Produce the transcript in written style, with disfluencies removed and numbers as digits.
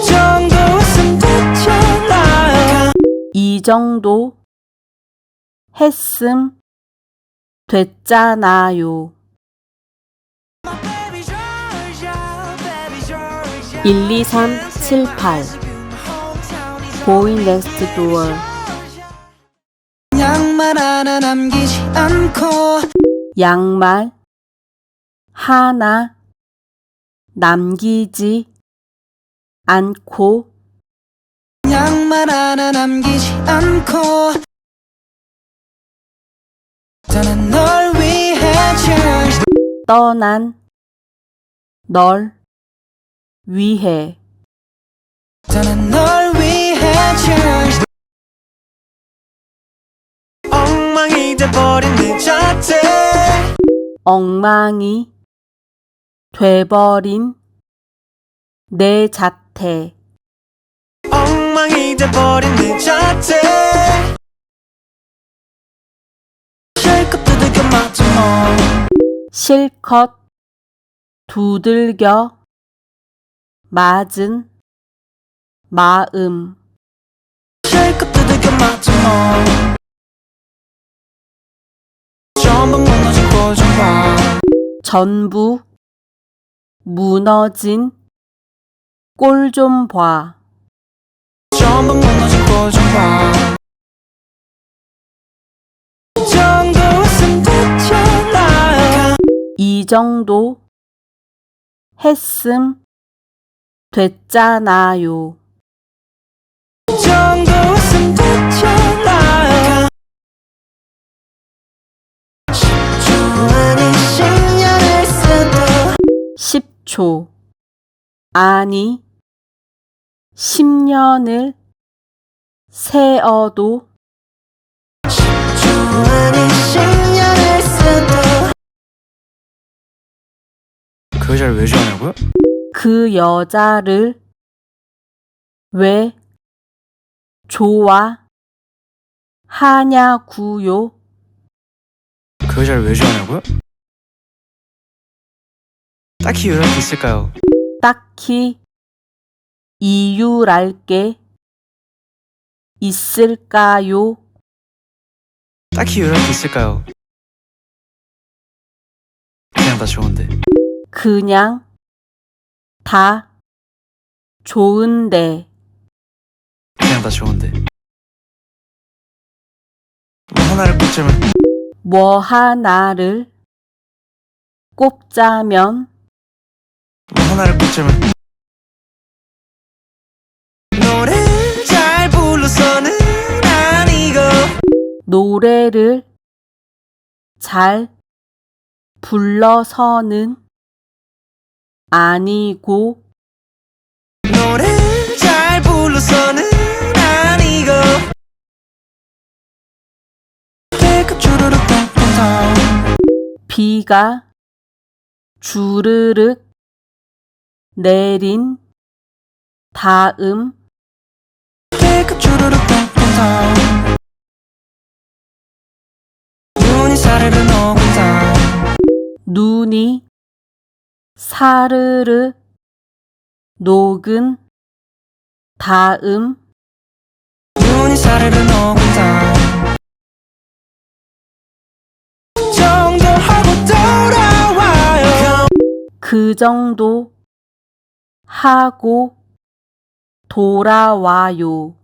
정도 웃음 됐잖아요. 이 정도 했음 됐잖아요. 1, 2, 3, 7, 8 Boy next door. 양말 하나 남기지 않고 양말 하나 남기지 않고 양말 하나 남기지 않고 나는 널 위해 cheers 떠난 널 위해 나는 널 위해 cheers 엉망이 돼버린 내 자태 엉망이 돼버린 내 자태 엉망이 돼버린 내 자태 실컷 두들겨 맞지 뭐 실컷 두들겨 맞은 마음 실컷 두들겨 맞지 뭐 전부 무너진 꼴 좀 봐 전부 무너진 꼴 좀 봐. 전부 무너진 꼴 좀 봐 정도 웃음 됐잖아요. 이 정도 했음 됐잖아요. 정도 웃음 됐잖아요. 10초 아닌 10년을 써도 10초 아니 10년을 세어도 10초 아닌 10년을 써도 그 여자를 왜 좋아하냐고요? 그 여자를 왜 좋아하냐고요? 그 여자를 왜 좋아하냐고요? 딱히 이유랄 게 있을까요? 딱히 이유랄 게 있을까요? 딱히 이유랄 게 있을까요? 그냥 다 좋은데 그냥 다 좋은데 그냥 다 좋은데 뭐 하나를 꼽자면 뭐 하나를 꼽자면 뭐 하나를 꼽자면 노래를 잘 불러서는 아니고 노래를 잘 불러서는 아니고 노래를 잘 불러서는 아니고 배가 주르륵 땡땡 비가 주르륵 내린 다음 배가 주르륵 땡땡 눈이 사르르 녹는다 눈이 사르르 녹은 다음 눈이 사르르 녹는다 정도 하고 돌아와요 그 정도 하고 돌아와요.